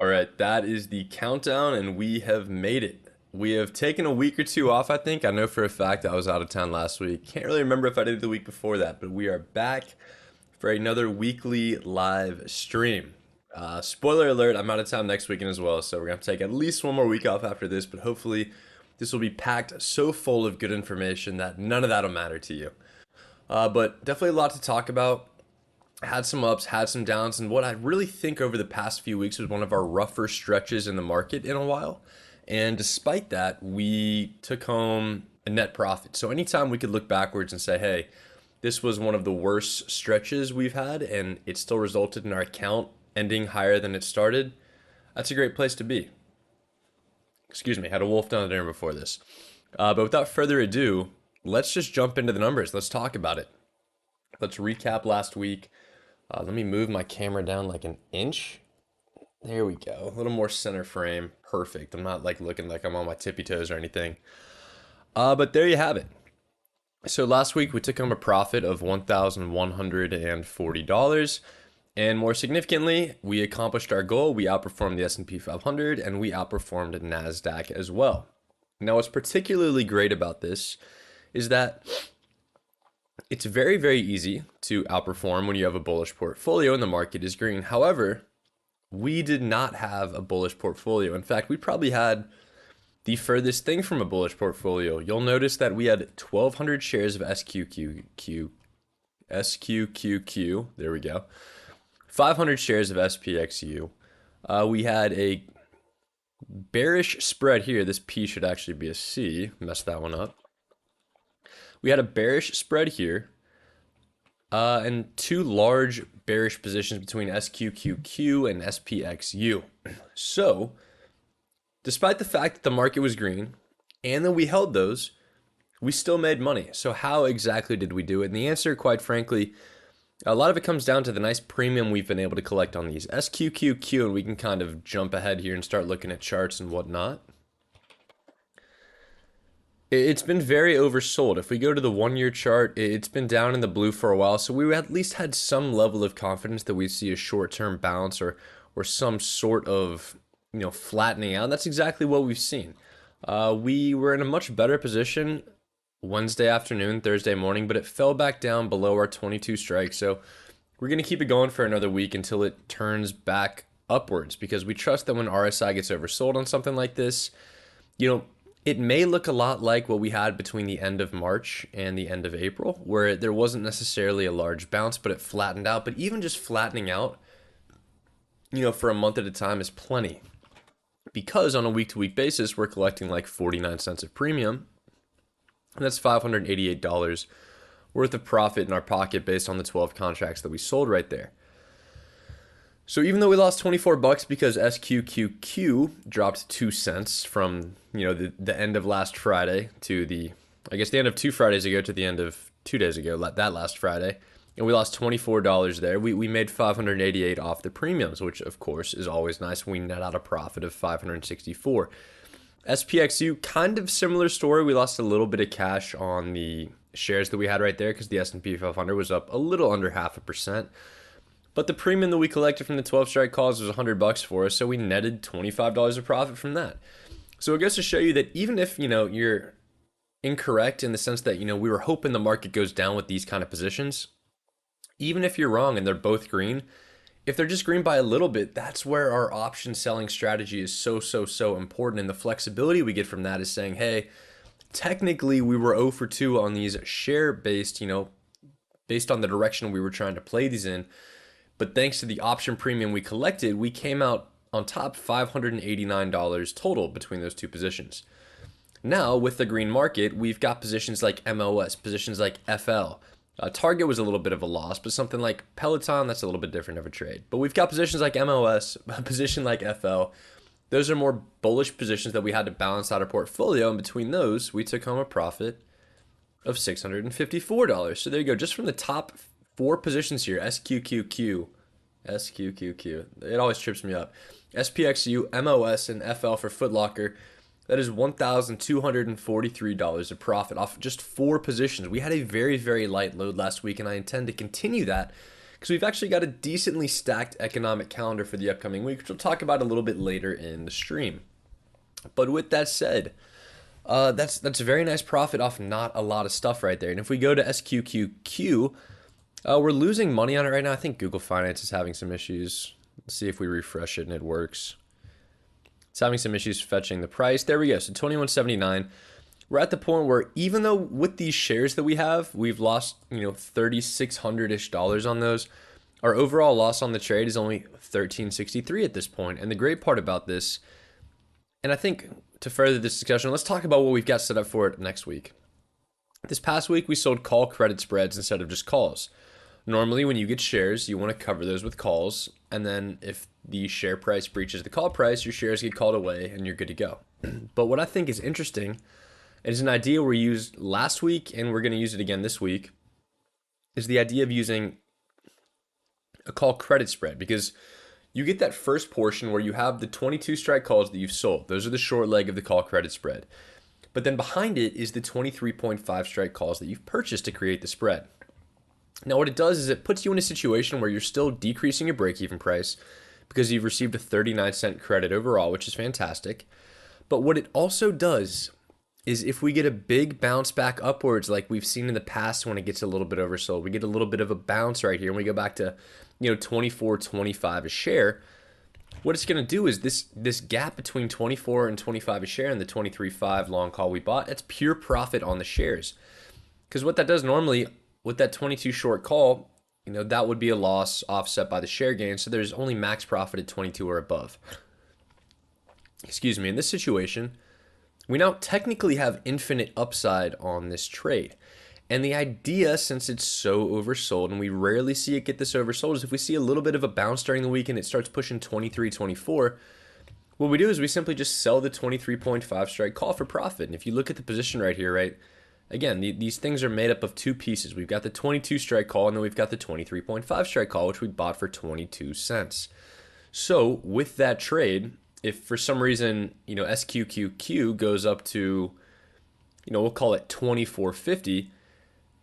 All right, that is the countdown, and we have made it. We have taken a week or two off, I think. I know for a fact I was out of town last week. Can't really remember if I did the week before that, but we are back for another weekly live stream. Spoiler alert, I'm out of town next weekend as well, so we're going to take at least one more week off after this, but hopefully this will be packed so full of good information that none of that will matter to you. But definitely a lot to talk about. Had some ups, had some downs, and what I really think over the past few weeks was one of our rougher stretches in the market in a while. And despite that, we took home a net profit. So anytime we could look backwards and say, hey, this was one of the worst stretches we've had, and it still resulted in our account ending higher than it started, that's a great place to be. Excuse me, had a wolf down dinner before this. But without further ado, let's just jump into the numbers. Let's talk about it. Let's recap last week. Let me move my camera down like an inch. There we go. A little more center frame. Perfect. I'm not like looking like I'm on my tippy toes or anything. But there you have it. So last week we took home a profit of $1,140. And more significantly, we accomplished our goal. We outperformed the S&P 500 and we outperformed NASDAQ as well. Now, what's particularly great about this is that it's very, very easy to outperform when you have a bullish portfolio and the market is green. However, we did not have a bullish portfolio. In fact, we probably had the furthest thing from a bullish portfolio. You'll notice that we had 1,200 shares of SQQQ. There we go. 500 shares of SPXU. We had a bearish spread here. This P should actually be a C. Messed that one up. We had a bearish spread here, and two large bearish positions between SQQQ and SPXU. So, despite the fact that the market was green and that we held those, we still made money. So how exactly did we do it? And the answer, quite frankly, a lot of it comes down to the nice premium we've been able to collect on these. SQQQ, and we can kind of jump ahead here and start looking at charts and whatnot. It's been very oversold. If we go to the 1-year chart, it's been down in the blue for a while. So we at least had some level of confidence that we see a short-term bounce or some sort of flattening out. And that's exactly what we've seen. We were in a much better position Wednesday afternoon, Thursday morning, but it fell back down below our 22 strike. So we're going to keep it going for another week until it turns back upwards, because we trust that when RSI gets oversold on something like this, it may look a lot like what we had between the end of March and the end of April, where there wasn't necessarily a large bounce, but it flattened out. But even just flattening out, for a month at a time is plenty, because on a week-to-week basis, we're collecting like 49 cents of premium, and that's $588 worth of profit in our pocket based on the 12 contracts that we sold right there. So even though we lost 24 bucks because SQQQ dropped 2 cents from, the end of last Friday to the end of 2 Fridays ago to the end of 2 days ago, that last Friday, and we lost $24 there, we made $588 off the premiums, which of course is always nice. We net out a profit of $564. SPXU, kind of similar story. We lost a little bit of cash on the shares that we had right there because the S&P 500 was up a little under 0.5%. But the premium that we collected from the 12 strike calls was $100 for us, so we netted $25 of profit from that. So it goes to show you that even if, you're incorrect in the sense that, we were hoping the market goes down with these kind of positions, even if you're wrong and they're both green, if they're just green by a little bit, that's where our option selling strategy is so important. And the flexibility we get from that is saying, hey, technically we were 0 for 2 on these share-based, based on the direction we were trying to play these in. But thanks to the option premium we collected, we came out on top $589 total between those two positions. Now, with the green market, we've got positions like MOS, positions like FL. Target was a little bit of a loss, but something like Peloton, that's a little bit different of a trade. But we've got positions like MOS, a position like FL. Those are more bullish positions that we had to balance out our portfolio. And between those, we took home a profit of $654. So there you go. Just from the top 4 positions here, SQQQ, it always trips me up, SPXU, MOS, and FL for Foot Locker, that is $1,243 of profit off just 4 positions. We had a very, very light load last week, and I intend to continue that because we've actually got a decently stacked economic calendar for the upcoming week, which we'll talk about a little bit later in the stream. But with that said, that's a very nice profit off not a lot of stuff right there. And if we go to SQQQ, we're losing money on it right now. I think Google Finance is having some issues. Let's see if we refresh it and it works. It's having some issues fetching the price. There we go. So 21.79. We're at the point where even though with these shares that we have, we've lost, $3,600-ish on those, our overall loss on the trade is only 13.63 at this point. And the great part about this, and I think to further this discussion, let's talk about what we've got set up for it next week. This past week, we sold call credit spreads instead of just calls. Normally, when you get shares, you want to cover those with calls. And then if the share price breaches the call price, your shares get called away and you're good to go. But what I think is interesting is an idea we used last week, and we're going to use it again this week, is the idea of using a call credit spread, because you get that first portion where you have the 22 strike calls that you've sold. Those are the short leg of the call credit spread. But then behind it is the 23.5 strike calls that you've purchased to create the spread. Now what it does is it puts you in a situation where you're still decreasing your break-even price because you've received a 39-cent credit overall, which is fantastic. But what it also does is if we get a big bounce back upwards like we've seen in the past when it gets a little bit oversold, we get a little bit of a bounce right here and we go back to 24.25 a share. What it's going to do is this gap between 24 and 25 a share and the 23.5 long call we bought, that's pure profit on the shares. Because what that does normally with that 22 short call, that would be a loss offset by the share gain. So there's only max profit at 22 or above. Excuse me. In this situation, we now technically have infinite upside on this trade. And the idea, since it's so oversold, and we rarely see it get this oversold, is if we see a little bit of a bounce during the week and it starts pushing 23, 24, what we do is we simply just sell the 23.5 strike call for profit. And if you look at the position right here, right, again, these things are made up of two pieces. We've got the 22 strike call, and then we've got the 23.5 strike call, which we bought for 22 cents. So with that trade, if for some reason, SQQQ goes up to, we'll call it 24.50,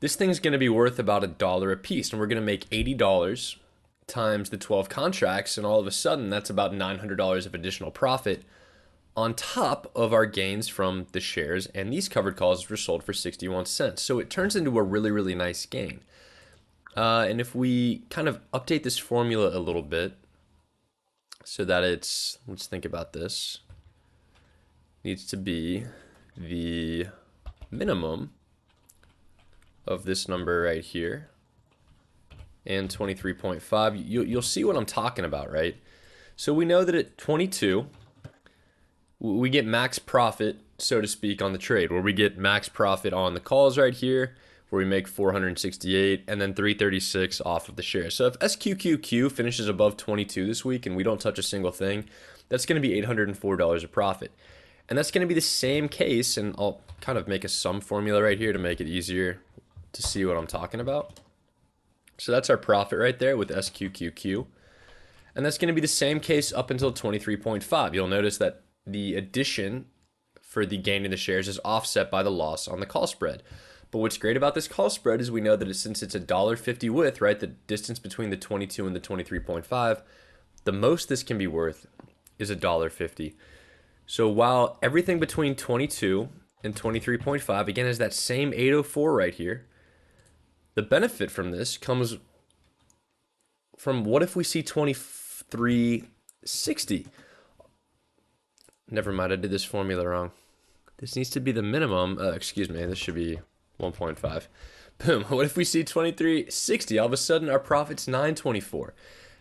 this thing's going to be worth about $1 a piece, and we're going to make $80 times the 12 contracts, and all of a sudden that's about $900 of additional profit on top of our gains from the shares, and these covered calls were sold for 61 cents. So it turns into a really, really nice gain. And if we kind of update this formula a little bit so that let's think about this, needs to be the minimum of this number right here and 23.5. You'll see what I'm talking about, right? So we know that at 22, we get max profit, so to speak, on the trade, where we get max profit on the calls right here, where we make 468 and then 336 off of the shares. So if SQQQ finishes above 22 this week and we don't touch a single thing, that's going to be $804 of profit. And that's going to be the same case, and I'll kind of make a sum formula right here to make it easier to see what I'm talking about. So that's our profit right there with SQQQ. And that's going to be the same case up until 23.5. You'll notice that the addition for the gain in the shares is offset by the loss on the call spread. But what's great about this call spread is we know that since it's $1.50 width, right, the distance between the 22 and the 23.5, the most this can be worth is $1.50. So while everything between 22 and 23.5, again, is that same 804 right here, the benefit from this comes from what if we see 23.60? Never mind, I did this formula wrong. This needs to be the minimum. Excuse me, this should be 1.5. Boom. What if we see 23.60? All of a sudden, our profit's $9.24.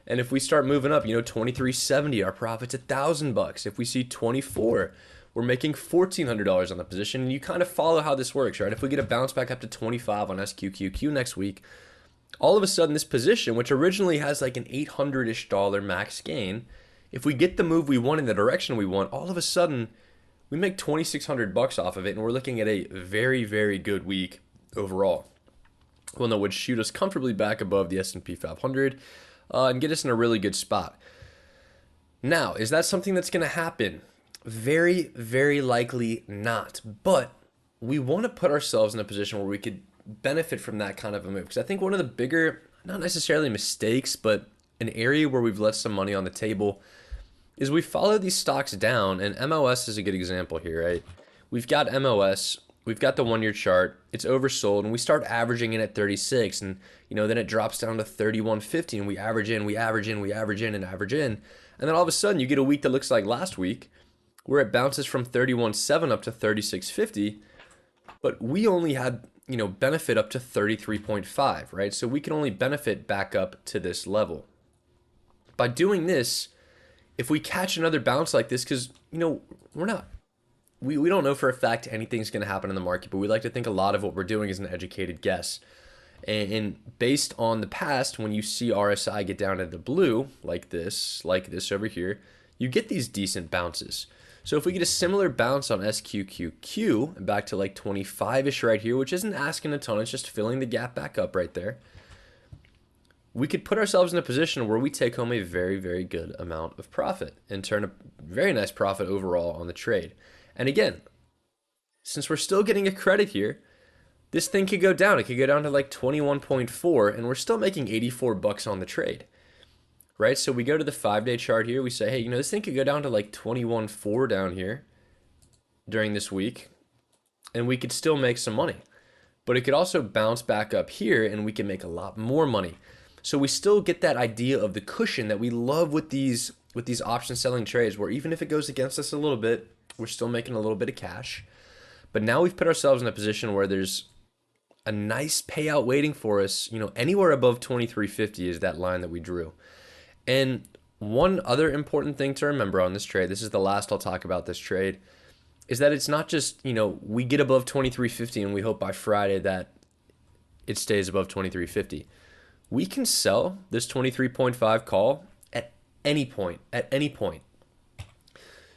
And if we start moving up, $23.70, our profit's $1,000. If we see 24, we're making $1,400 on the position. And you kind of follow how this works, right? If we get a bounce back up to 25 on SQQQ next week, all of a sudden this position, which originally has like an $800-ish max gain, if we get the move we want in the direction we want, all of a sudden we make $2,600 off of it, and we're looking at a very, very good week overall. One that would shoot us comfortably back above the S&P 500 and get us in a really good spot. Now, is that something that's going to happen? Very, very likely not. But we want to put ourselves in a position where we could benefit from that kind of a move. Because I think one of the bigger not necessarily mistakes, but an area where we've left some money on the table is we follow these stocks down, and MOS is a good example here, right? We've got MOS, we've got the 1 year chart, it's oversold, and we start averaging in at 36, and then it drops down to 31.50, and we average in, we average in, we average in, and average in, and then all of a sudden you get a week that looks like last week, where it bounces from 31.7 up to 36.50, but we only had benefit up to 33.5, right? So we can only benefit back up to this level. By doing this, if we catch another bounce like this, because we don't know for a fact anything's going to happen in the market, but we like to think a lot of what we're doing is an educated guess. And based on the past, when you see RSI get down to the blue like this over here, you get these decent bounces. So if we get a similar bounce on SQQQ and back to like 25-ish right here, which isn't asking a ton, it's just filling the gap back up right there, we could put ourselves in a position where we take home a very, very good amount of profit and turn a very nice profit overall on the trade. And again, since we're still getting a credit here, this thing could go down. It could go down to like 21.4, and we're still making 84 bucks on the trade, right? So we go to the 5-day chart here. We say, hey, this thing could go down to like 21.4 down here during this week, and we could still make some money. But it could also bounce back up here, and we can make a lot more money. So we still get that idea of the cushion that we love with these option selling trades, where even if it goes against us a little bit, we're still making a little bit of cash. But now we've put ourselves in a position where there's a nice payout waiting for us. Anywhere above 23.50 is that line that we drew. And one other important thing to remember on this trade, this is the last I'll talk about this trade, is that it's not just, we get above 23.50 and we hope by Friday that it stays above 23.50. We can sell this 23.5 call at any point,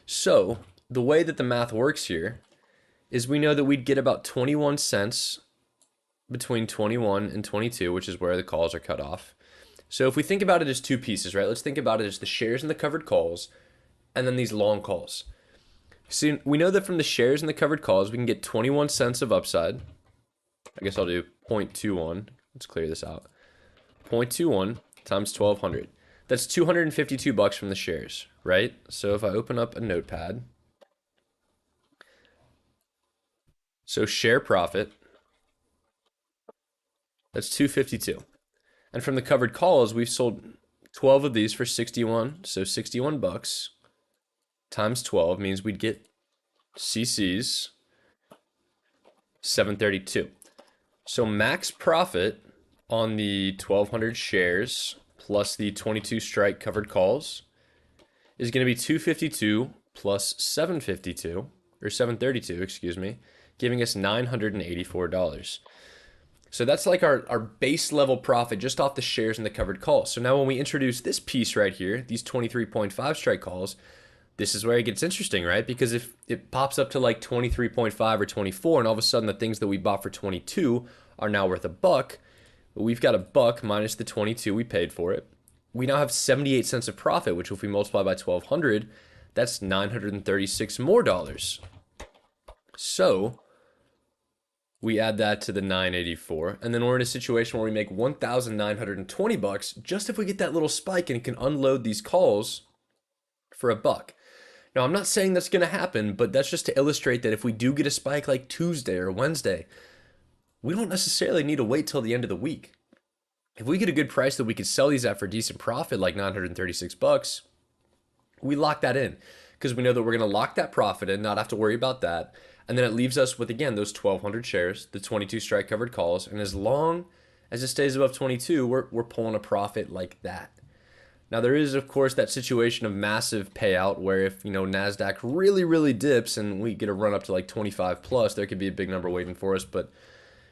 So the way that the math works here is we know that we'd get about 21 cents between 21 and 22, which is where the calls are cut off. So if we think about it as two pieces, right? Let's think about it as the shares and the covered calls, and then these long calls. So we know that from the shares and the covered calls, we can get 21 cents of upside. I guess I'll do 0.21. Let's clear this out. 0.21 times 1,200. That's 252 bucks from the shares, right? So if I open up a notepad, so share profit, that's 252. And from the covered calls, we've sold 12 of these for 61. So 61 bucks times 12 means we'd get CCs 732. So max profit on the 1,200 shares plus the 22 strike covered calls is going to be 252 plus 752, or 732, excuse me, giving us $984. So that's like our base level profit just off the shares and the covered calls. So now when we introduce this piece right here, these 23.5 strike calls, this is where it gets interesting, right? Because if it pops up to like 23.5 or 24, and all of a sudden the things that we bought for 22 are now worth $1, we've got $1 minus the 22 we paid for it. We now have 78 cents of profit, which if we multiply by 1,200, that's $936 more. So we add that to the 984, and then we're in a situation where we make 1,920 bucks just if we get that little spike and can unload these calls for $1. Now, I'm not saying that's going to happen, but that's just to illustrate that if we do get a spike like Tuesday or Wednesday, we don't necessarily need to wait till the end of the week. If we get a good price that we could sell these at for decent profit, like 936 bucks, we lock that in because we know that we're going to lock that profit in, not have to worry about that. And then it leaves us with, again, those 1,200 shares, the 22 strike covered calls. And as long as it stays above 22, we're pulling a profit like that. Now, there is, of course, that situation of massive payout where if, NASDAQ really, really dips and we get a run up to like 25 plus, there could be a big number waiting for us. But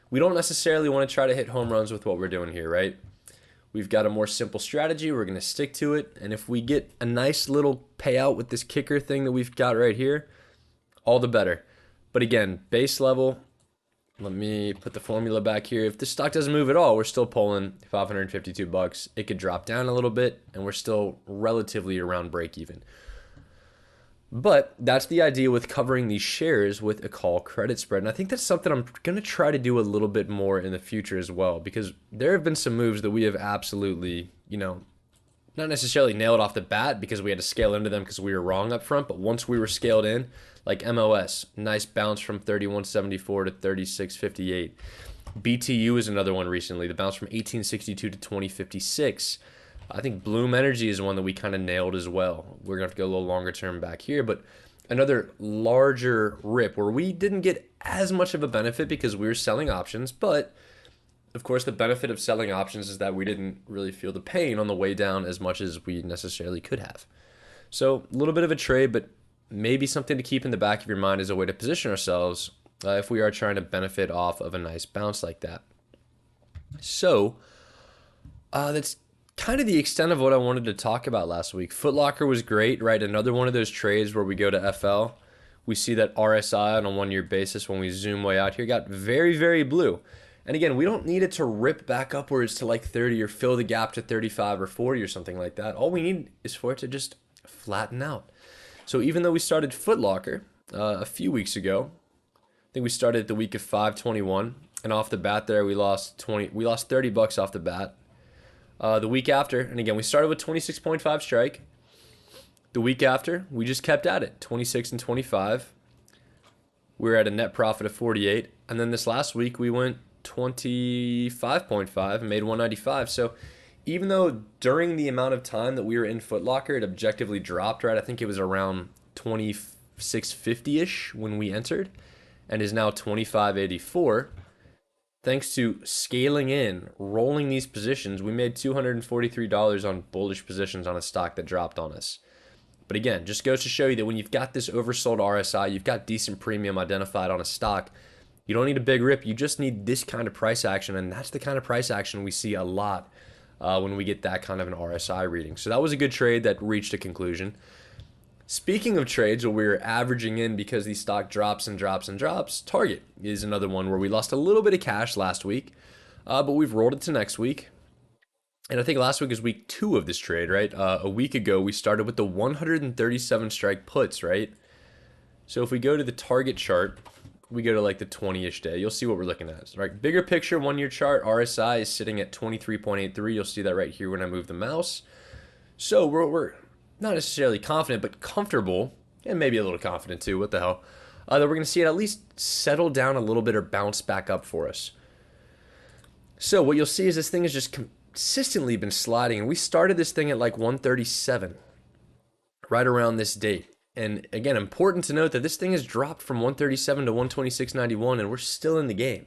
we don't necessarily want to try to hit home runs with what we're doing here, right? We've got a more simple strategy. We're going to stick to it. And if we get a nice little payout with this kicker thing that we've got right here, all the better. But again, base level, let me put the formula back here. If the stock doesn't move at all, we're still pulling 552 bucks. It could drop down a little bit, and we're still relatively around break even. But that's the idea with covering these shares with a call credit spread. And I think that's something I'm going to try to do a little bit more in the future as well, because there have been some moves that we have absolutely, not necessarily nailed off the bat because we had to scale into them because we were wrong up front. But once we were scaled in, like MOS, nice bounce from 31.74 to 36.58. BTU is another one recently, the bounce from 18.62 to 20.56. I think Bloom Energy is one that we kind of nailed as well. We're going to have to go a little longer term back here, but another larger rip where we didn't get as much of a benefit because we were selling options. But of course, the benefit of selling options is that we didn't really feel the pain on the way down as much as we necessarily could have. So a little bit of a trade, but maybe something to keep in the back of your mind as a way to position ourselves if we are trying to benefit off of a nice bounce like that. So that's kind of the extent of what I wanted to talk about last week. Foot Locker was great, right? Another one of those trades where we go to FL. We see that RSI on a 1-year basis when we zoom way out here got very, very blue. And again, we don't need it to rip back upwards to like 30 or fill the gap to 35 or 40 or something like that. All we need is for it to just flatten out. So even though we started Foot Locker a few weeks ago, I think we started the week of 5/21, and off the bat there we lost $30 off the bat. The week after, and again, we started with 26.5 strike. The week after, we just kept at it, 26 and 25. We were at a net profit of 48. And then this last week, we went 25.5 and made 195. So even though during the amount of time that we were in Foot Locker, it objectively dropped, right? I think it was around 26.50-ish when we entered and is now 25.84. Thanks to scaling in, rolling these positions, we made $243 on bullish positions on a stock that dropped on us. But again, just goes to show you that when you've got this oversold RSI, you've got decent premium identified on a stock, you don't need a big rip. You just need this kind of price action, and that's the kind of price action we see a lot when we get that kind of an RSI reading. So that was a good trade that reached a conclusion. Speaking of trades where we're averaging in because the stock drops and drops and drops, Target is another one where we lost a little bit of cash last week, but we've rolled it to next week. And I think last week is week 2 of this trade, right? A week ago, we started with the 137 strike puts, right? So if we go to the Target chart, we go to like the 20-ish day, you'll see what we're looking at. Right? Bigger picture, 1-year chart, RSI is sitting at 23.83. You'll see that right here when I move the mouse. So we're not necessarily confident, but comfortable, and maybe a little confident too, what the hell, that we're going to see it at least settle down a little bit or bounce back up for us. So what you'll see is this thing has just consistently been sliding, and we started this thing at like 137 right around this date. And again, important to note that this thing has dropped from 137 to 126.91, and we're still in the game.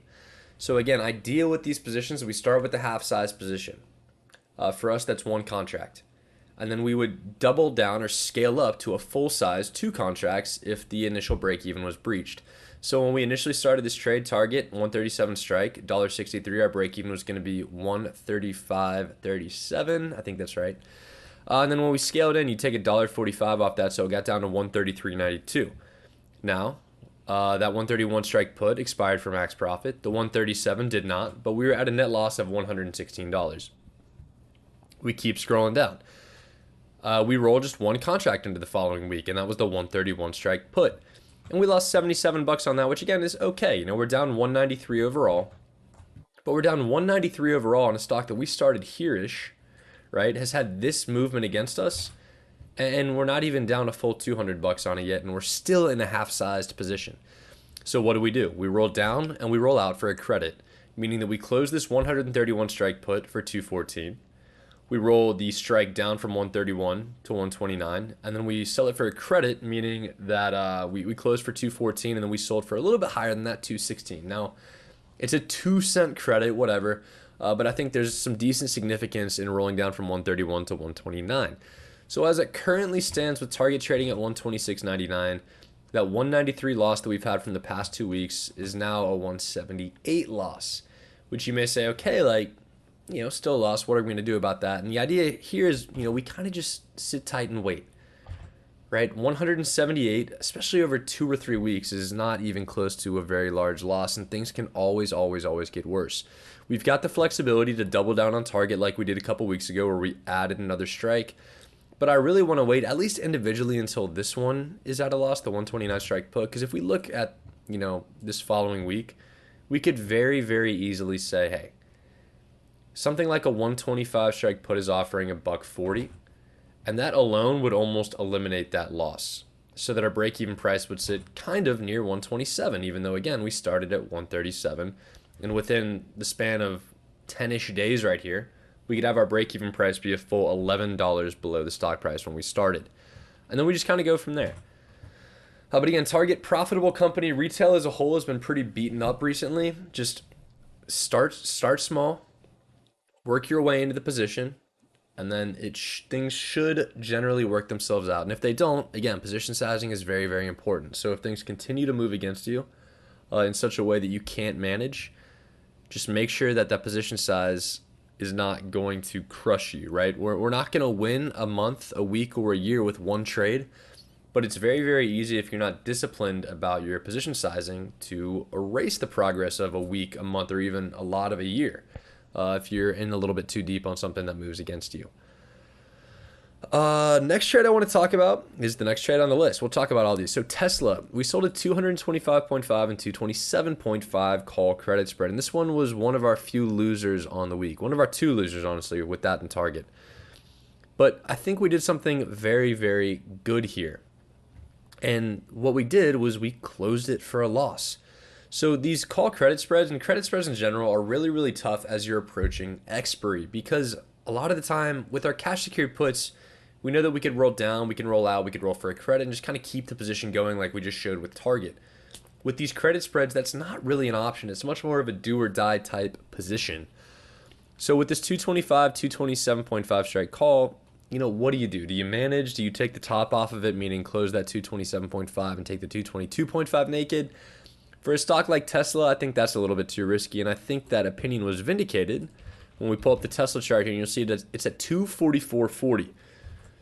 So again, ideal with these positions, we start with the half size position. For us, that's 1 contract. And then we would double down or scale up to a full size 2 contracts if the initial break even was breached. So when we initially started this trade, target 137 strike, $1.63, our break even was going to be 135.37. I think that's right. And then when we scaled in, you take $1.45 off that, so it got down to 133.92. Now, that 131 strike put expired for max profit. The 137 did not, but we were at a net loss of $116. We keep scrolling down. We rolled just 1 contract into the following week, and that was the 131 strike put. And we lost $77 on that, which again is okay. We're down 193 overall, but we're down 193 overall on a stock that we started here-ish, right? Has had this movement against us, and we're not even down a full $200 on it yet, and we're still in a half-sized position. So what do? We roll down and we roll out for a credit, meaning that we close this 131 strike put for 214. We roll the strike down from 131 to 129, and then we sell it for a credit, meaning that we closed for 214, and then we sold for a little bit higher than that, 216. Now, it's a 2-cent credit, whatever, but I think there's some decent significance in rolling down from 131 to 129. So as it currently stands with Target trading at 126.99, that 193 loss that we've had from the past 2 weeks is now a 178 loss, which you may say, okay, still a loss. What are we going to do about that? And the idea here is, we kind of just sit tight and wait, right? 178, especially over 2 or 3 weeks, is not even close to a very large loss, and things can always, always, always get worse. We've got the flexibility to double down on Target like we did a couple weeks ago where we added another strike. But I really want to wait at least individually until this one is at a loss, the 129 strike put. Because if we look at, this following week, we could very, very easily say, hey, something like a 125 strike put is offering a buck 40, and that alone would almost eliminate that loss. So that our break even price would sit kind of near 127, even though, again, we started at 137. And within the span of 10-ish days right here, we could have our break even price be a full $11 below the stock price when we started. And then we just kind of go from there. But again, target profitable company. Retail as a whole has been pretty beaten up recently. Just start small, work your way into the position, and then things should generally work themselves out. And if they don't, again, position sizing is very, very important. So if things continue to move against you in such a way that you can't manage, just make sure that that position size is not going to crush you, right? We're not going to win a month, a week, or a year with one trade, but it's very, very easy if you're not disciplined about your position sizing to erase the progress of a week, a month, or even a lot of a year. If you're in a little bit too deep on something that moves against you. Next trade I want to talk about is the next trade on the list. We'll talk about all these. So Tesla, we sold at 225.5 and 227.5 call credit spread. And this one was one of our few losers on the week. One of our two losers, honestly, with that and Target. But I think we did something very, very good here. And what we did was we closed it for a loss. So these call credit spreads and credit spreads in general are really, really tough as you're approaching expiry, because a lot of the time with our cash secured puts, we know that we could roll down, we can roll out, we could roll for a credit and just kind of keep the position going like we just showed with Target. With these credit spreads, that's not really an option. It's much more of a do or die type position. So with this 225, 227.5 strike call, what do you do? Do you manage? Do you take the top off of it, meaning close that 227.5 and take the 222.5 naked? For a stock like Tesla, I think that's a little bit too risky, and I think that opinion was vindicated when we pull up the Tesla chart here, and you'll see that it's at 244.40.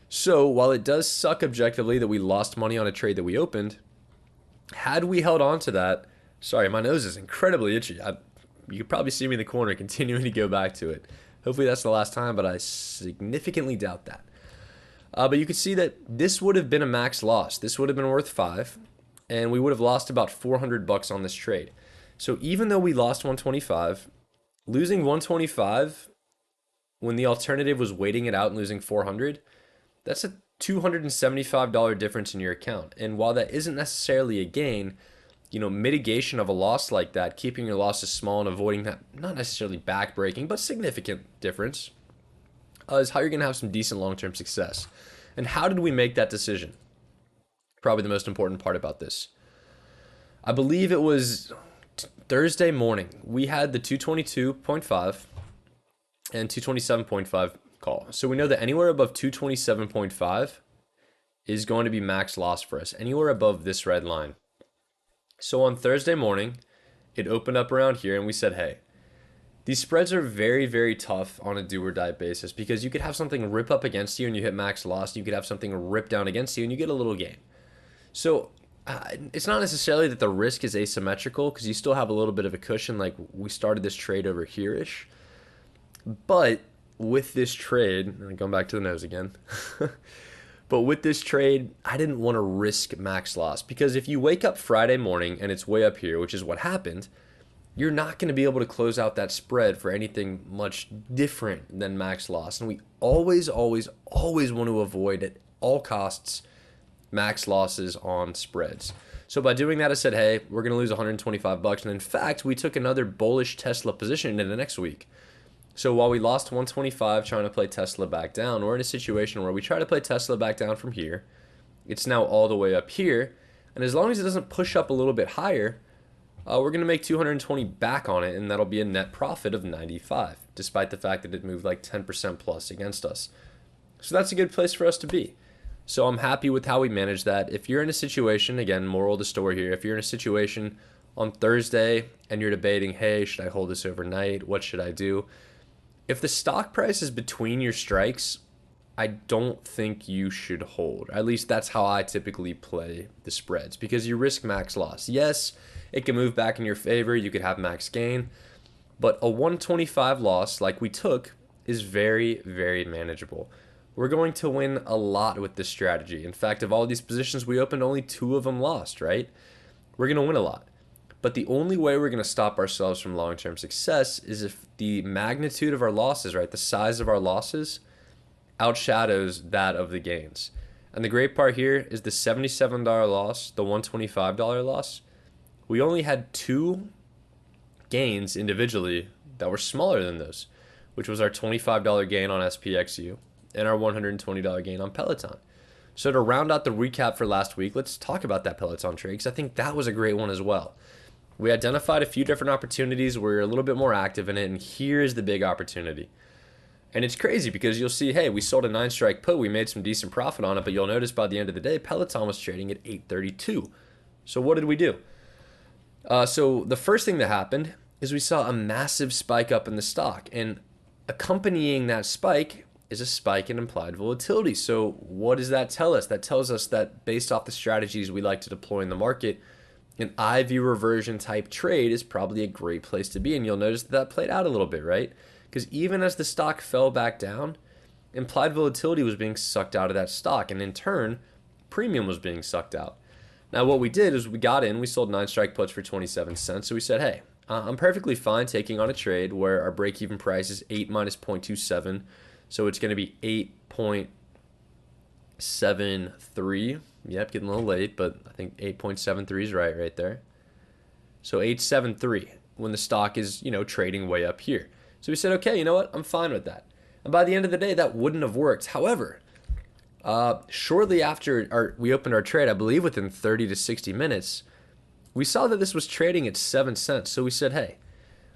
So while it does suck objectively that we lost money on a trade that we opened, had we held on to that, sorry, my nose is incredibly itchy. You could probably see me in the corner continuing to go back to it. Hopefully that's the last time, but I significantly doubt that. But you can see that this would have been a max loss. This would have been worth 5. And we would have lost about $400 on this trade. So even though we lost 125, losing 125 when the alternative was waiting it out and losing 400, that's a $275 difference in your account. And while that isn't necessarily a gain, mitigation of a loss like that, keeping your losses small and avoiding that, not necessarily backbreaking, but significant difference, is how you're going to have some decent long-term success. And how did we make that decision? Probably the most important part about this. I believe it was Thursday morning. We had the 222.5 and 227.5 call. So we know that anywhere above 227.5 is going to be max loss for us, anywhere above this red line. So on Thursday morning, it opened up around here and we said, hey, these spreads are very, very tough on a do or die basis, because you could have something rip up against you and you hit max loss. You could have something rip down against you and you get a little gain. So it's not necessarily that the risk is asymmetrical, because you still have a little bit of a cushion, like we started this trade over here-ish. But with this trade, going back to the nose again, but with this trade, I didn't want to risk max loss, because if you wake up Friday morning and it's way up here, which is what happened, you're not going to be able to close out that spread for anything much different than max loss. And we always, always, always want to avoid at all costs max losses on spreads. So by doing that, I said, hey, we're going to lose $125. And in fact, we took another bullish Tesla position in the next week. So while we lost 125 trying to play Tesla back down, we're in a situation where we try to play Tesla back down from here. It's now all the way up here. And as long as it doesn't push up a little bit higher, we're going to make 220 back on it, and that'll be a net profit of 95, despite the fact that it moved like 10% plus against us. So that's a good place for us to be. So I'm happy with how we managed that. If you're in a situation, again, moral of the story here, if you're in a situation on Thursday and you're debating, hey, should I hold this overnight? What should I do? If the stock price is between your strikes, I don't think you should hold. At least that's how I typically play the spreads, because you risk max loss. Yes, it can move back in your favor. You could have max gain, but a 125 loss like we took is very, very manageable. we're going to win a lot with this strategy. In fact, of all these positions we opened, only 2 of them lost, right? We're going to win a lot. But the only way we're going to stop ourselves from long-term success is if the magnitude of our losses, right, the size of our losses outshadows that of the gains. And the great part here is the $77 loss, the $125 loss. We only had 2 gains individually that were smaller than those, which was our $25 gain on SPXU and our $120 gain on Peloton. So to round out the recap for last week, let's talk about that Peloton trade because I think that was a great one as well. We identified a few different opportunities. We're a little bit more active in it, and here's the big opportunity. And it's crazy because you'll see, hey, we sold a 9-strike put. We made some decent profit on it, but you'll notice by the end of the day, Peloton was trading at 832. So what did we do? So the first thing that happened is we saw a massive spike up in the stock, and accompanying that spike is a spike in implied volatility. So what does that tell us? That tells us that based off the strategies we like to deploy in the market, an IV reversion type trade is probably a great place to be. And you'll notice that played out a little bit, right? Because even as the stock fell back down, implied volatility was being sucked out of that stock. And in turn, premium was being sucked out. Now, what we did is we got in, we sold 9-strike puts for 27 cents. So we said, hey, I'm perfectly fine taking on a trade where our break-even price is 8 minus 0.27. So it's going to be 8.73. Yep, getting a little late, but I think 8.73 is right there. So 8.73 when the stock is, trading way up here. So we said, okay, you know what? I'm fine with that. And by the end of the day, that wouldn't have worked. However, shortly after we opened our trade, I believe within 30 to 60 minutes, we saw that this was trading at 7 cents. So we said, hey,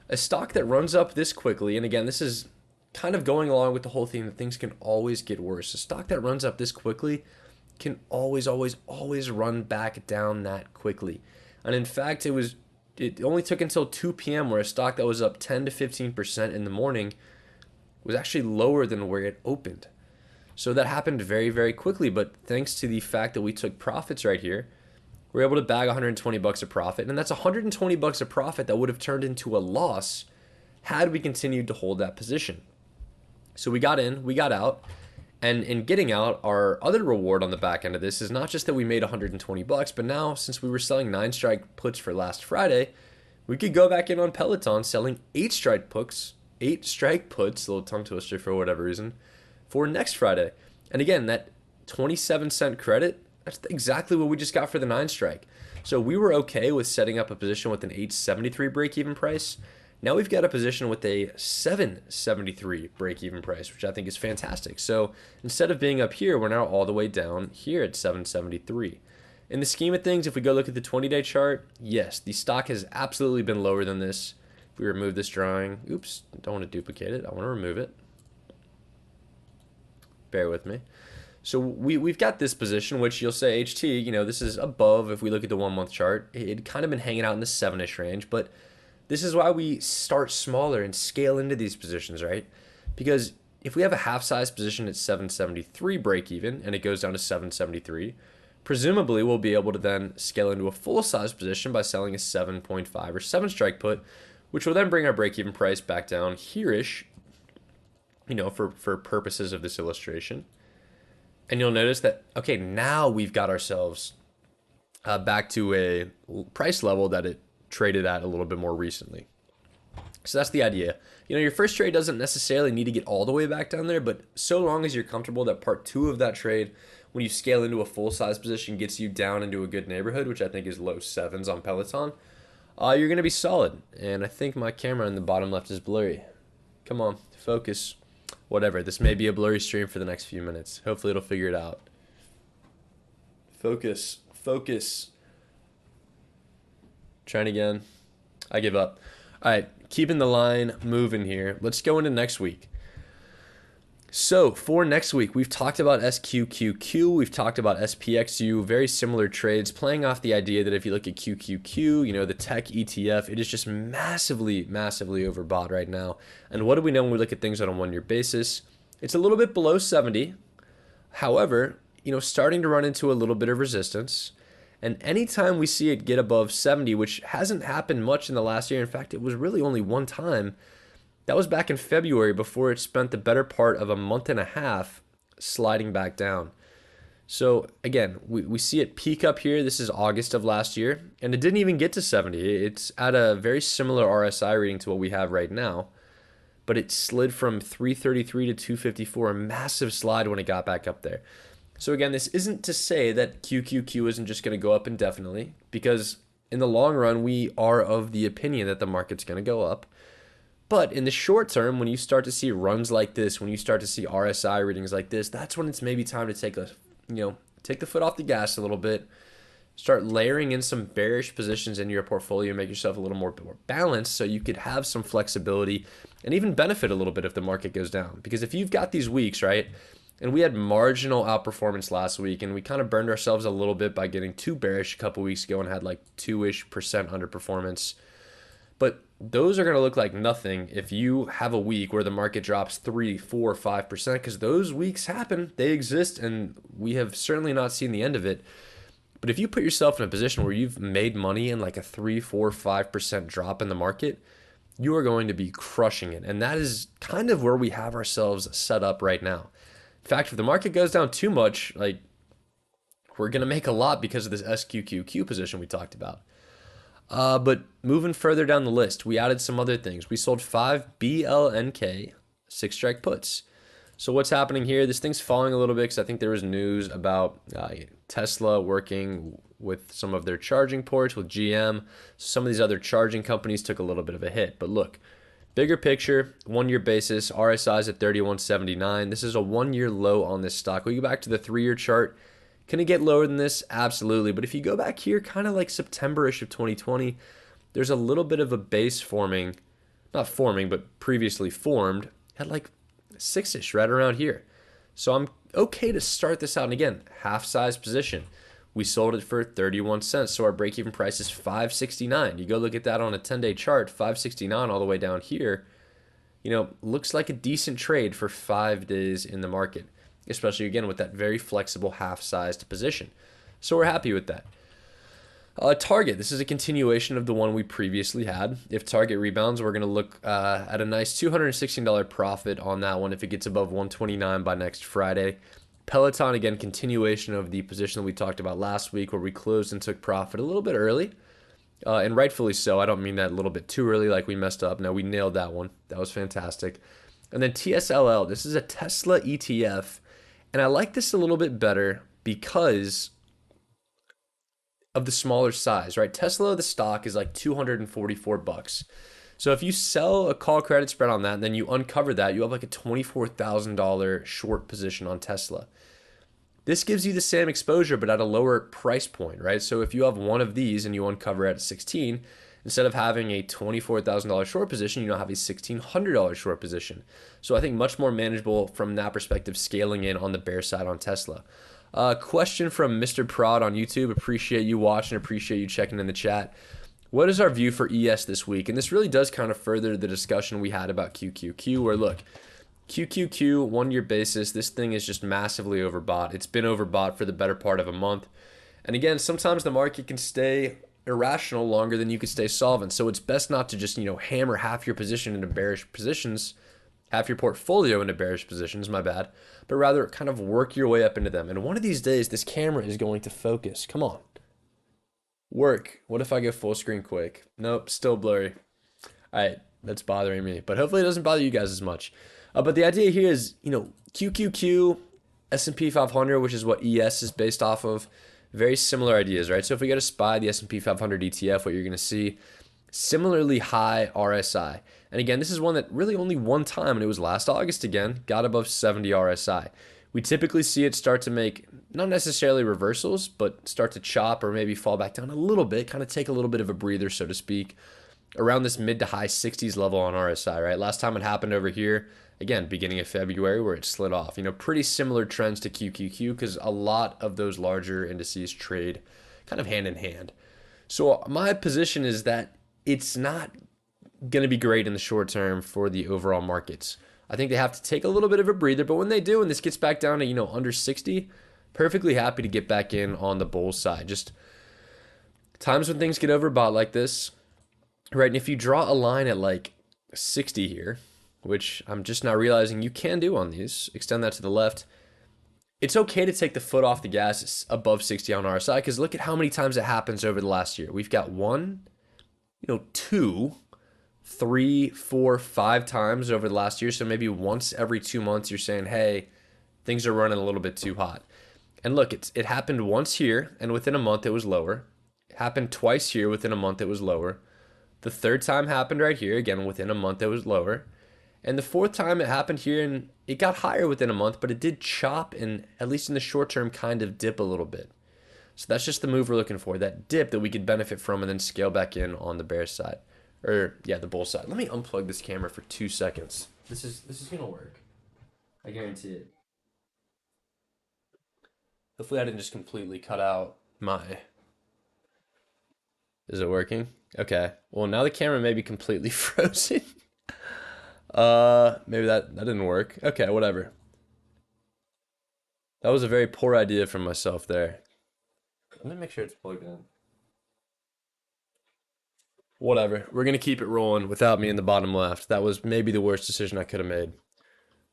a stock that runs up this quickly, and again, this is kind of going along with the whole theme that things can always get worse. A stock that runs up this quickly can always run back down that quickly. And in fact, it only took until 2 p.m. where a stock that was up 10 to 15% in the morning was actually lower than where it opened. So that happened very, very quickly. But thanks to the fact that we took profits right here, we're able to bag $120 of profit. And that's $120 of profit that would have turned into a loss had we continued to hold that position. So we got in, we got out. And in getting out, our other reward on the back end of this is not just that we made $120, but now since we were selling 9-strike puts for last Friday, we could go back in on Peloton selling 8-strike puts, a little tongue twister for whatever reason, for next Friday. And again, that 27-cent credit, that's exactly what we just got for the 9-strike. So we were okay with setting up a position with an 873 break-even price. Now we've got a position with a 773 break-even price, which I think is fantastic. So instead of being up here, we're now all the way down here at 773. In the scheme of things, if we go look at the 20-day chart, yes, the stock has absolutely been lower than this. If we remove this drawing, oops, don't want to duplicate it. I want to remove it. Bear with me. So we've got this position, which you'll say, HT, this is above. If we look at the 1-month chart, it'd kind of been hanging out in the 7-ish range, but this is why we start smaller and scale into these positions, right? Because if we have a half-size position at 773 break-even and it goes down to 773, presumably we'll be able to then scale into a full-size position by selling a 7.5 or 7-strike put, which will then bring our break-even price back down here-ish, for purposes of this illustration. And you'll notice that, okay, now we've got ourselves back to a price level that it traded at a little bit more recently. So that's the idea. Your first trade doesn't necessarily need to get all the way back down there, but so long as you're comfortable that part 2 of that trade, when you scale into a full-size position, gets you down into a good neighborhood, which I think is low 7s on Peloton, you're going to be solid. And I think my camera in the bottom left is blurry. Come on, focus. Whatever, this may be a blurry stream for the next few minutes. Hopefully it'll figure it out. Focus. Trying again. I give up. All right, keeping the line moving here. Let's go into next week. So for next week, we've talked about SQQQ. We've talked about SPXU, very similar trades, playing off the idea that if you look at QQQ, the tech ETF, it is just massively overbought right now. And what do we know when we look at things on a 1-year basis? It's a little bit below 70. However, starting to run into a little bit of resistance. And anytime we see it get above 70, which hasn't happened much in the last year, in fact, it was really only one time, that was back in February before it spent the better part of a month and a half sliding back down. So again, we see it peak up here. This is August of last year, and it didn't even get to 70. It's at a very similar RSI reading to what we have right now, but it slid from 333 to 254, a massive slide when it got back up there. So again, this isn't to say that QQQ isn't just going to go up indefinitely, because in the long run, we are of the opinion that the market's going to go up. But in the short term, when you start to see runs like this, when you start to see RSI readings like this, that's when it's maybe time to take the foot off the gas a little bit, start layering in some bearish positions in your portfolio, make yourself a little more balanced so you could have some flexibility and even benefit a little bit if the market goes down. Because if you've got these weeks, right, and we had marginal outperformance last week, and we kind of burned ourselves a little bit by getting too bearish a couple weeks ago and had like 2-ish% underperformance. But those are going to look like nothing if you have a week where the market drops 3, 4, 5%, because those weeks happen, they exist, and we have certainly not seen the end of it. But if you put yourself in a position where you've made money in like a 3, 4, 5% drop in the market, you are going to be crushing it. And that is kind of where we have ourselves set up right now. In fact, if the market goes down too much, like, we're going to make a lot because of this SQQQ position we talked about. But moving further down the list, we added some other things. We sold 5 BLNK 6-strike puts. So what's happening here? This thing's falling a little bit because I think there was news about Tesla working with some of their charging ports with GM. Some of these other charging companies took a little bit of a hit. But look, bigger picture, 1-year basis, RSI is at 31.79. This is a 1-year low on this stock. We go back to the 3-year chart. Can it get lower than this? Absolutely. But if you go back here, kind of like September-ish of 2020, there's a little bit of a base forming, not forming, but previously formed at like 6-ish, right around here. So I'm okay to start this out. And again, half-size position. We sold it for 31 cents, so our break-even price is $5.69. You go look at that on a 10-day chart, $5.69 all the way down here. Looks like a decent trade for 5 days in the market, especially again with that very flexible half-sized position. So we're happy with that. Target, this is a continuation of the one we previously had. If Target rebounds, we're going to look at a nice $216 profit on that one if it gets above 129 by next Friday. Peloton, again, continuation of the position that we talked about last week where we closed and took profit a little bit early. And rightfully so. I don't mean that a little bit too early like we messed up. No, we nailed that one. That was fantastic. And then TSLL, this is a Tesla ETF. And I like this a little bit better because of the smaller size, right? Tesla, the stock is like $244. So if you sell a call credit spread on that, and then you uncover that, you have like a $24,000 short position on Tesla. This gives you the same exposure, but at a lower price point, right? So if you have one of these and you uncover at 16, instead of having a $24,000 short position, you now have a $1,600 short position. So I think much more manageable from that perspective, scaling in on the bear side on Tesla. Question from Mr. Prod on YouTube. Appreciate you watching. Appreciate you checking in the chat. What is our view for ES this week? And this really does kind of further the discussion we had about QQQ, where look, QQQ, 1-year basis, this thing is just massively overbought. It's been overbought for the better part of a month. And again, sometimes the market can stay irrational longer than you could stay solvent. So it's best not to just, hammer half your position into bearish positions, half your portfolio into bearish positions, my bad, but rather kind of work your way up into them. And one of these days, this camera is going to focus. Come on. Work. What if I go full screen quick? Nope, still blurry. All right, that's bothering me, but hopefully it doesn't bother you guys as much. But the idea here is, QQQ, S&P 500, which is what ES is based off of, very similar ideas, right? So if we go to SPY, the S&P 500 ETF, what you're going to see, similarly high RSI. And again, this is one that really only one time, and it was last August again, got above 70 RSI. We typically see it start to make, not necessarily reversals, but start to chop or maybe fall back down a little bit, kind of take a little bit of a breather, so to speak, around this mid to high 60s level on RSI, right? Last time it happened over here, again, beginning of February, where it slid off. Pretty similar trends to QQQ because a lot of those larger indices trade kind of hand in hand. So my position is that it's not going to be great in the short term for the overall markets. I think they have to take a little bit of a breather, but when they do, and this gets back down to, under 60, perfectly happy to get back in on the bull side. Just times when things get overbought like this, right? And if you draw a line at like 60 here, which I'm just now realizing you can do on these, extend that to the left, it's okay to take the foot off the gas above 60 on RSI because look at how many times it happens over the last year. We've got one, two, three, four, 5 times over the last year. So maybe once every 2 months, you're saying, hey, things are running a little bit too hot. And look, it happened once here, and within a month it was lower. It happened twice here, within a month it was lower. The third time happened right here, again, within a month it was lower. And the fourth time it happened here, and it got higher within a month, but it did chop and, at least in the short term, kind of dip a little bit. So that's just the move we're looking for, that dip that we could benefit from and then scale back in on the bear side. Or, yeah, the bull side. Let me unplug this camera for 2 seconds. This is going to work. I guarantee it. Hopefully I didn't just completely cut out my... Is it working? Okay. Well, now the camera may be completely frozen. Maybe that didn't work. Okay, whatever. That was a very poor idea from myself there. Let me make sure it's plugged in. Whatever. We're gonna keep it rolling without me in the bottom left. That was maybe the worst decision I could have made.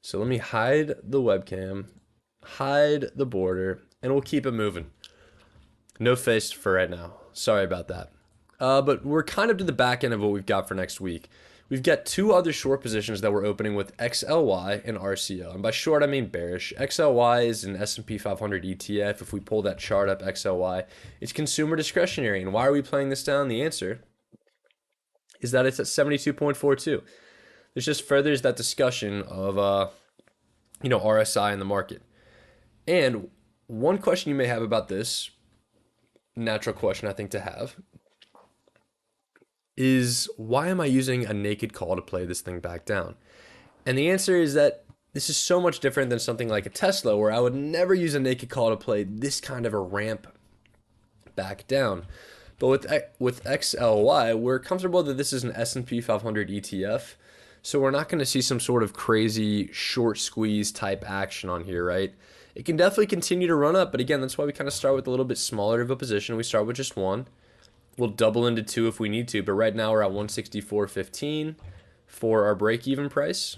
So let me hide the webcam, hide the border, and we'll keep it moving. No face for right now. Sorry about that. But we're kind of to the back end of what we've got for next week. We've got two other short positions that we're opening with XLY and RCO. And by short, I mean bearish. XLY is an S&P 500 ETF. If we pull that chart up, XLY, it's consumer discretionary. And why are we playing this down? The answer is that it's at 72.42. This just furthers that discussion of, RSI in the market. And one question you may have about this, natural question I think to have, is why am I using a naked call to play this thing back down? And the answer is that this is so much different than something like a Tesla, where I would never use a naked call to play this kind of a ramp back down. But with XLY, we're comfortable that this is an S&P 500 ETF, so we're not going to see some sort of crazy short squeeze type action on here, right? It can definitely continue to run up, but again, that's why we kind of start with a little bit smaller of a position. We start with just one. We'll double into two if we need to, but right now we're at 164.15 for our break-even price,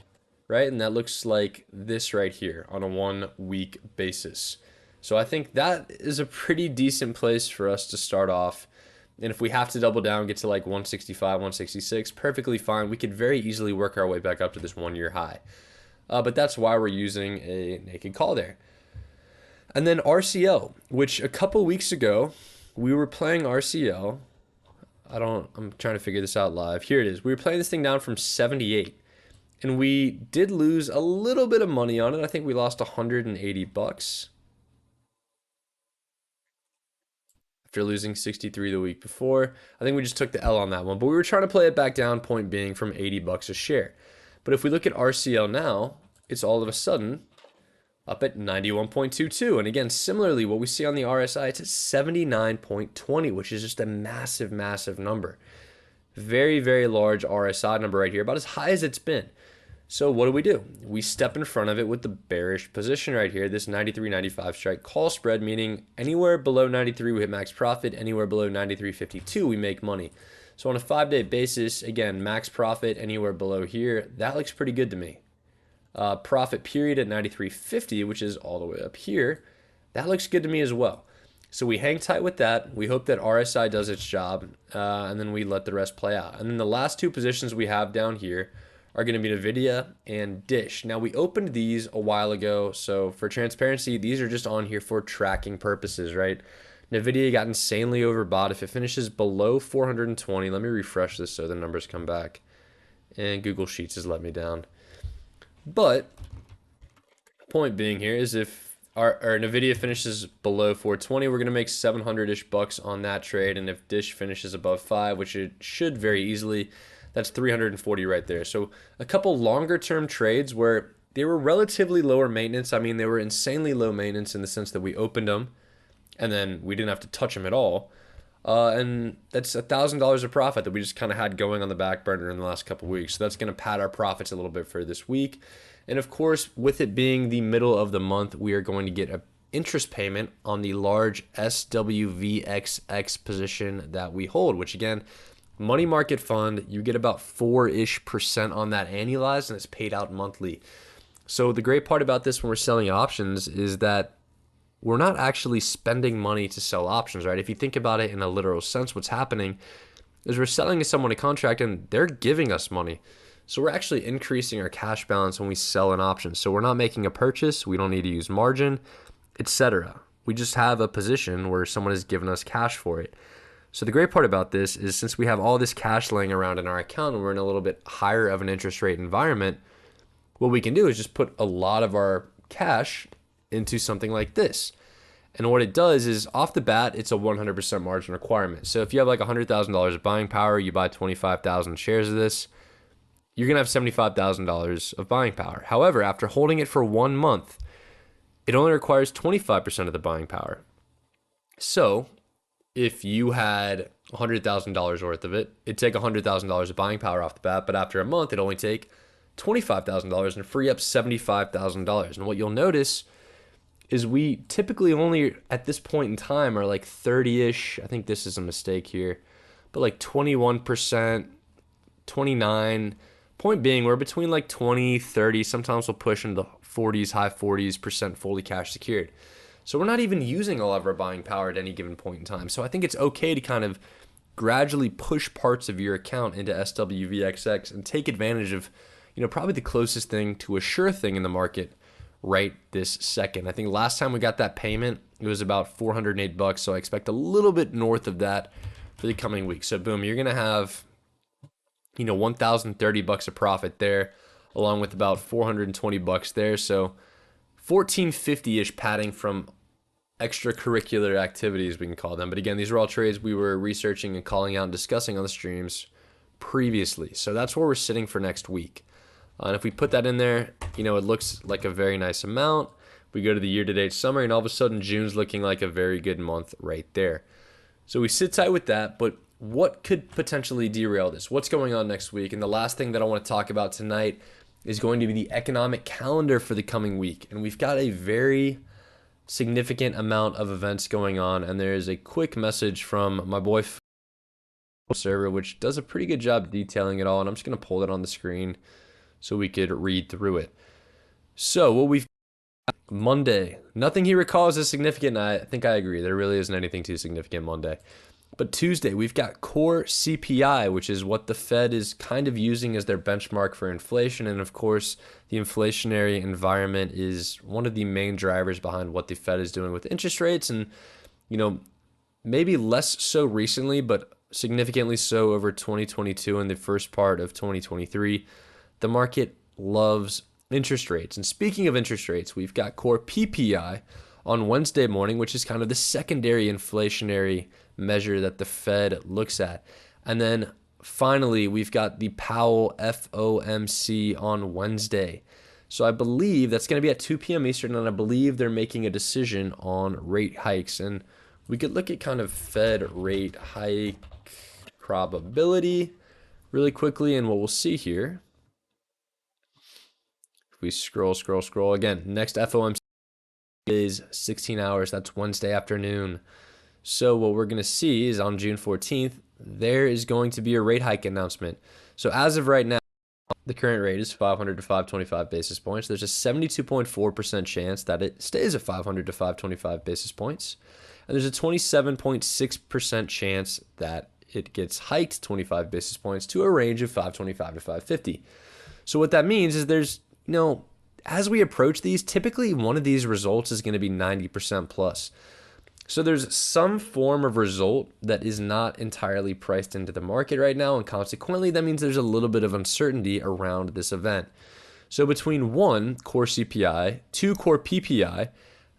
right? And that looks like this right here on a 1 week basis. So I think that is a pretty decent place for us to start off. And if we have to double down, get to like 165, 166, perfectly fine. We could very easily work our way back up to this 1 year high. But that's why we're using a naked call there. And then RCO, which a couple weeks ago, we were playing RCL. I'm trying to figure this out live. Here it is. We were playing this thing down from 78. And we did lose a little bit of money on it. I think we lost 180 bucks. After losing 63 the week before. I think we just took the L on that one. But we were trying to play it back down, point being from 80 bucks a share. But if we look at RCL now, it's all of a sudden up at 91.22. And again, similarly, what we see on the RSI, it's at 79.20, which is just a massive, massive number. Very, very large RSI number right here, about as high as it's been. So what do? We step in front of it with the bearish position right here, this 93.95 strike call spread, meaning anywhere below 93 we hit max profit, anywhere below 93.52 we make money. So on a 5-day basis, again, max profit anywhere below here, that looks pretty good to me. Profit period at 93.50, which is all the way up here, that looks good to me as well. So we hang tight with that. We hope that RSI does its job, and then we let the rest play out. And then the last two positions we have down here are going to be NVIDIA and Dish. Now, we opened these a while ago, so for transparency, these are just on here for tracking purposes, right? NVIDIA got insanely overbought. If it finishes below 420, let me refresh this so the numbers come back. And Google Sheets has let me down. But point being here is if our NVIDIA finishes below 420, we're going to make 700-ish bucks on that trade. And if Dish finishes above 5, which it should very easily, that's 340 right there. So a couple longer term trades where they were relatively lower maintenance. I mean, they were insanely low maintenance in the sense that we opened them and then we didn't have to touch them at all. And that's $1,000 of profit that we just kind of had going on the back burner in the last couple of weeks. So that's going to pad our profits a little bit for this week. And of course, with it being the middle of the month, we are going to get an interest payment on the large SWVXX position that we hold, which again, money market fund, you get about 4-ish% on that annualized, and it's paid out monthly. So the great part about this when we're selling options is that we're not actually spending money to sell options, right? If you think about it in a literal sense, what's happening is we're selling to someone a contract and they're giving us money. So we're actually increasing our cash balance when we sell an option. So we're not making a purchase, we don't need to use margin, etc. We just have a position where someone has given us cash for it. So the great part about this is since we have all this cash laying around in our account and we're in a little bit higher of an interest rate environment, what we can do is just put a lot of our cash into something like this. And what it does is off the bat, it's a 100% margin requirement. So if you have like $100,000 of buying power, you buy 25,000 shares of this, you're going to have $75,000 of buying power. However, after holding it for 1 month, it only requires 25% of the buying power. So if you had $100,000 worth of it, it'd take $100,000 of buying power off the bat, but after a month, it'd only take $25,000 and free up $75,000. And what you'll notice is we typically only at this point in time are like 30-ish. I think this is a mistake here, but like 21%, 29. Point being, we're between like 20, 30. Sometimes we'll push into the 40s, high 40s% fully cash secured. So we're not even using all of our buying power at any given point in time. So I think it's okay to kind of gradually push parts of your account into SWVXX and take advantage of, probably the closest thing to a sure thing in the market right this second. I think last time we got that payment, it was about $408. So I expect a little bit north of that for the coming week. So boom, you're going to have, $1,030 of profit there, along with about $420 there. So $1,450-ish padding from extracurricular activities, we can call them. But again, these are all trades we were researching and calling out and discussing on the streams previously. So that's where we're sitting for next week. And if we put that in there, it looks like a very nice amount. We go to the year-to-date summary, and all of a sudden, June's looking like a very good month right there. So we sit tight with that, but what could potentially derail this? What's going on next week? And the last thing that I want to talk about tonight is going to be the economic calendar for the coming week. And we've got a very significant amount of events going on, and there is a quick message from my boy server, which does a pretty good job detailing it all, and I'm just going to pull it on the screen so we could read through it. So what we've got Monday, nothing he recalls as significant. I think I agree. There really isn't anything too significant Monday. But Tuesday, we've got core CPI, which is what the Fed is kind of using as their benchmark for inflation. And of course, the inflationary environment is one of the main drivers behind what the Fed is doing with interest rates. And, maybe less so recently, but significantly so over 2022 and the first part of 2023. The market loves interest rates. And speaking of interest rates, we've got core PPI on Wednesday morning, which is kind of the secondary inflationary measure that the Fed looks at. And then finally, we've got the Powell FOMC on Wednesday. So I believe that's going to be at 2 p.m. Eastern, and I believe they're making a decision on rate hikes. And we could look at kind of Fed rate hike probability really quickly, and what we'll see here, if we scroll again, next FOMC is 16 hours. That's Wednesday afternoon. So what we're going to see is on June 14th, there is going to be a rate hike announcement. So as of right now, the current rate is 500 to 525 basis points. There's a 72.4% chance that it stays at 500 to 525 basis points. And there's a 27.6% chance that it gets hiked 25 basis points to a range of 525 to 550. So what that means is there's, as we approach these, typically one of these results is going to be 90% plus. So there's some form of result that is not entirely priced into the market right now, and consequently, that means there's a little bit of uncertainty around this event. So between 1, core CPI, 2, core PPI,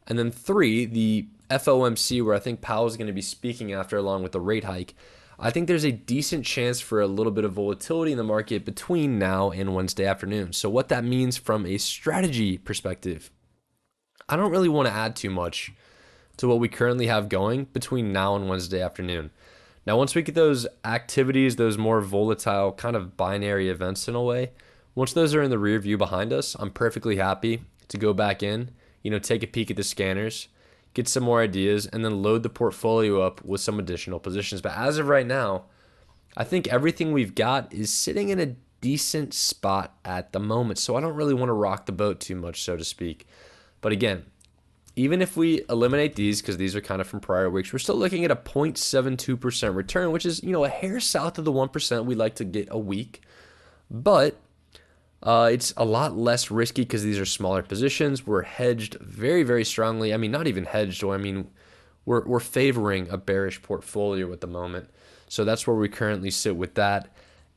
and then 3, the FOMC, where I think Powell is going to be speaking after, along with the rate hike, I think there's a decent chance for a little bit of volatility in the market between now and Wednesday afternoon. So what that means from a strategy perspective, I don't really want to add too much to what we currently have going between now and Wednesday afternoon. Now, once we get those activities, those more volatile kind of binary events in a way, once those are in the rear view behind us, I'm perfectly happy to go back in, take a peek at the scanners, get some more ideas, and then load the portfolio up with some additional positions. But as of right now, I think everything we've got is sitting in a decent spot at the moment. So I don't really want to rock the boat too much, so to speak. But again, even if we eliminate these, because these are kind of from prior weeks, we're still looking at a 0.72% return, which is, a hair south of the 1% we like to get a week. But it's a lot less risky because these are smaller positions. We're hedged very, very strongly. I mean, not even hedged. We're favoring a bearish portfolio at the moment. So that's where we currently sit with that.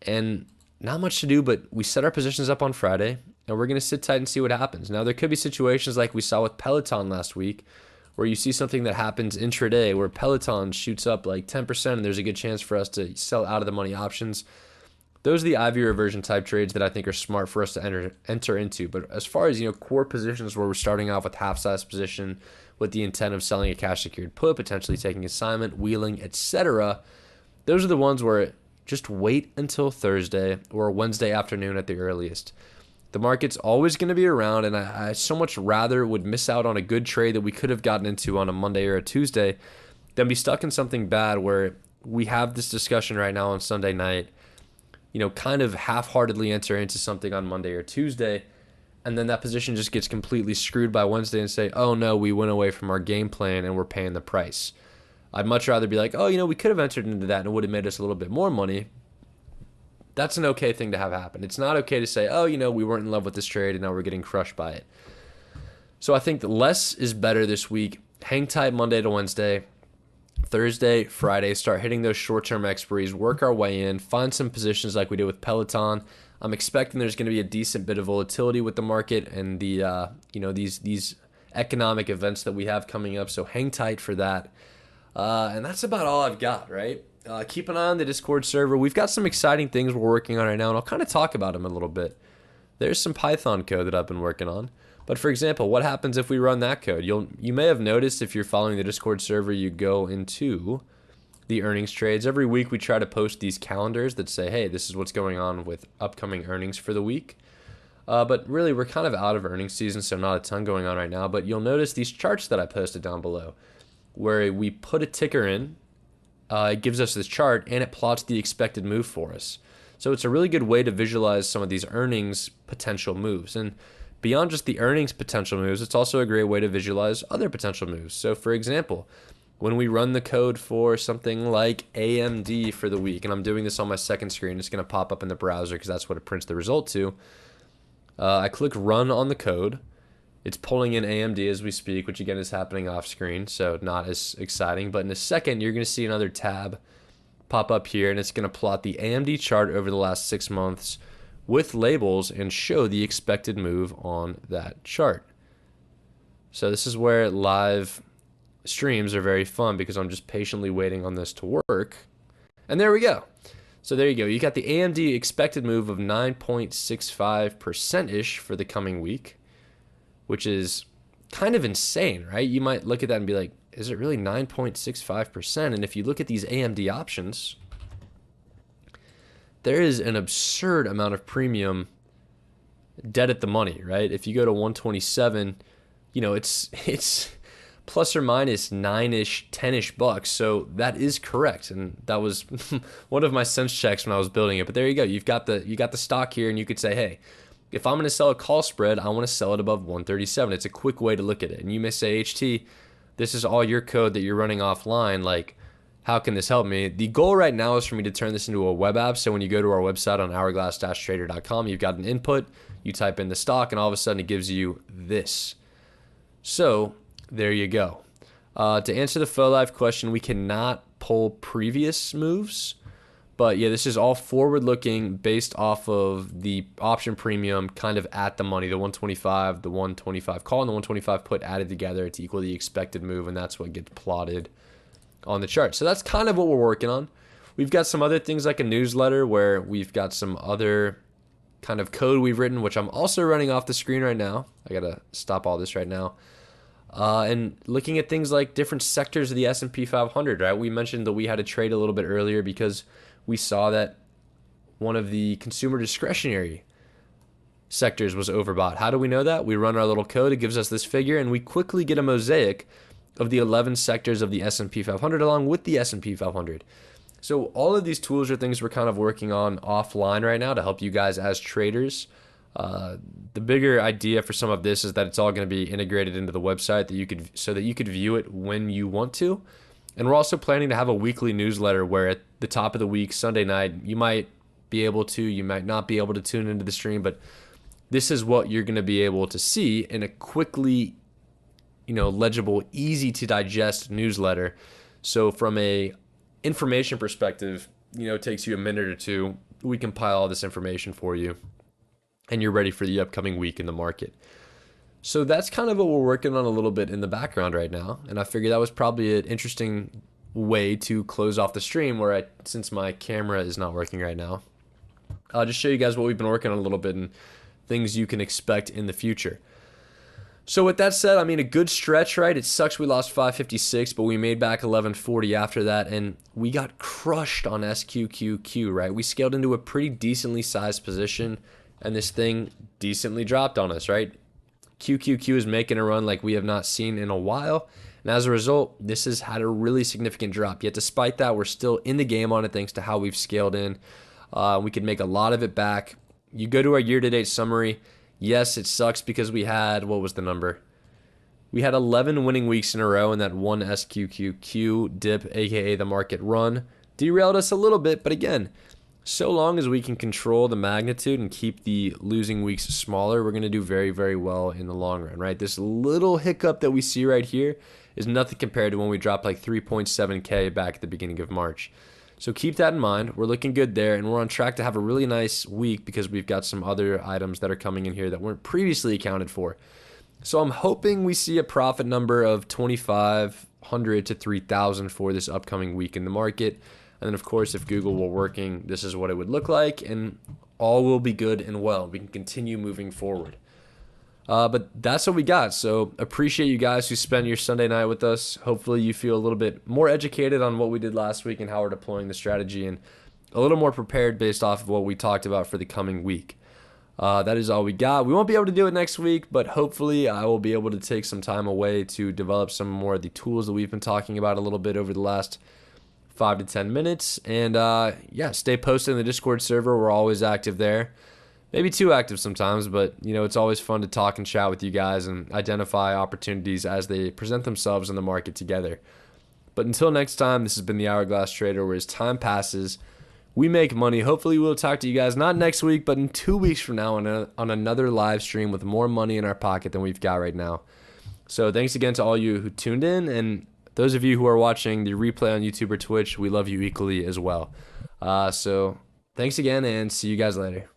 And not much to do, but we set our positions up on Friday, and we're going to sit tight and see what happens. Now, there could be situations like we saw with Peloton last week, where you see something that happens intraday, where Peloton shoots up like 10%, and there's a good chance for us to sell out of the money options. Those are the IV reversion type trades that I think are smart for us to enter into. But as far as, core positions where we're starting off with half-size position with the intent of selling a cash secured put, potentially taking assignment, wheeling, etc., those are the ones where just wait until Thursday or Wednesday afternoon at the earliest. The market's always going to be around, and I so much rather would miss out on a good trade that we could have gotten into on a Monday or a Tuesday than be stuck in something bad where we have this discussion right now on Sunday night, kind of half-heartedly enter into something on Monday or Tuesday, and then that position just gets completely screwed by Wednesday and say, oh no, we went away from our game plan and we're paying the price. I'd much rather be like, oh, we could have entered into that and it would have made us a little bit more money. That's an okay thing to have happen. It's not okay to say, oh, we weren't in love with this trade and now we're getting crushed by it. So I think less is better this week. Hang tight Monday to Wednesday. Thursday, Friday, start hitting those short-term expiries, work our way in, find some positions like we did with Peloton. I'm expecting there's going to be a decent bit of volatility with the market and the these economic events that we have coming up. So hang tight for that. And that's about all I've got, right? Keep an eye on the Discord server. We've got some exciting things we're working on right now, and I'll kind of talk about them a little bit. There's some Python code that I've been working on. But for example, what happens if we run that code? You may have noticed if you're following the Discord server, you go into the earnings trades. Every week we try to post these calendars that say, hey, this is what's going on with upcoming earnings for the week. But really, we're kind of out of earnings season, so not a ton going on right now. But you'll notice these charts that I posted down below, where we put a ticker in, it gives us this chart, and it plots the expected move for us. So it's a really good way to visualize some of these earnings potential moves. And beyond just the earnings potential moves, it's also a great way to visualize other potential moves. So for example, when we run the code for something like AMD for the week, and I'm doing this on my second screen, it's going to pop up in the browser because that's what it prints the result to. I click run on the code. It's pulling in AMD as we speak, which again is happening off screen, so not as exciting. But in a second, you're going to see another tab pop up here, and it's going to plot the AMD chart over the last 6 months with labels and show the expected move on that chart. So this is where live streams are very fun because I'm just patiently waiting on this to work. And there we go. So there you go. You got the AMD expected move of 9.65%-ish for the coming week, which is kind of insane, right? You might look at that and be like, is it really 9.65%? And if you look at these AMD options, there is an absurd amount of premium dead at the money, right? If you go to 127, it's plus or minus 9-ish, 10-ish bucks. So that is correct. And that was one of my sense checks when I was building it. But there you go. You got the stock here, and you could say, hey, if I'm going to sell a call spread, I want to sell it above 137. It's a quick way to look at it. And you may say, HT, this is all your code that you're running offline. Like, how can this help me? The goal right now is for me to turn this into a web app. So when you go to our website on hourglass-trader.com, you've got an input, you type in the stock, and all of a sudden it gives you this. So there you go. To answer the faux live question, we cannot pull previous moves. But yeah, this is all forward-looking based off of the option premium kind of at the money, the 125, the 125 call, and the 125 put added together to equal the expected move, and that's what gets plotted on the chart. So that's kind of what we're working on. We've got some other things like a newsletter where we've got some other kind of code we've written, which I'm also running off the screen right now. I got to stop all this right now. And looking at things like different sectors of the S&P 500, right? We mentioned that we had a trade a little bit earlier because we saw that one of the consumer discretionary sectors was overbought. How do we know that? We run our little code. It gives us this figure, and we quickly get a mosaic of the 11 sectors of the S&P 500 along with the S&P 500. So all of these tools are things we're kind of working on offline right now to help you guys as traders The bigger idea for some of this is that it's all going to be integrated into the website so that you could view it when you want to. And we're also planning to have a weekly newsletter where at the top of the week, Sunday night, you might be able to, you might not be able to tune into the stream, but this is what you're going to be able to see in a quickly, legible, easy to digest newsletter. So from a information perspective, it takes you a minute or two. We compile all this information for you, and you're ready for the upcoming week in the market. So that's kind of what we're working on a little bit in the background right now. And I figured that was probably an interesting way to close off the stream since my camera is not working right now, I'll just show you guys what we've been working on a little bit and things you can expect in the future. So with that said, a good stretch, right? It sucks we lost 556, but we made back 1140 after that, and we got crushed on SQQQ, right? We scaled into a pretty decently sized position, and this thing decently dropped on us, right? QQQ is making a run like we have not seen in a while, and as a result, this has had a really significant drop. Yet despite that, we're still in the game on it thanks to how we've scaled in. We could make a lot of it back. You go to our year-to-date summary. Yes, it sucks because we had, what was the number? We had 11 winning weeks in a row, and that one SQQQ dip, aka the market run, derailed us a little bit. But again, so long as we can control the magnitude and keep the losing weeks smaller, we're going to do very, very well in the long run, right? This little hiccup that we see right here is nothing compared to when we dropped like 3.7K back at the beginning of March. So keep that in mind. We're looking good there, and we're on track to have a really nice week because we've got some other items that are coming in here that weren't previously accounted for. So I'm hoping we see a profit number of 2,500 to 3,000 for this upcoming week in the market. And then, of course, if Google were working, this is what it would look like, and all will be good and well. We can continue moving forward. But that's what we got. So appreciate you guys who spent your Sunday night with us. Hopefully you feel a little bit more educated on what we did last week and how we're deploying the strategy, and a little more prepared based off of what we talked about for the coming week. That is all we got. We won't be able to do it next week, but hopefully I will be able to take some time away to develop some more of the tools that we've been talking about a little bit over the last 5 to 10 minutes. And stay posted in the Discord server. We're always active there. Maybe too active sometimes, but it's always fun to talk and chat with you guys and identify opportunities as they present themselves in the market together. But until next time, this has been the Hourglass Trader, where as time passes, we make money. Hopefully we'll talk to you guys not next week, but in 2 weeks from now on another live stream with more money in our pocket than we've got right now. So thanks again to all you who tuned in, and those of you who are watching the replay on YouTube or Twitch, we love you equally as well. So thanks again, and see you guys later.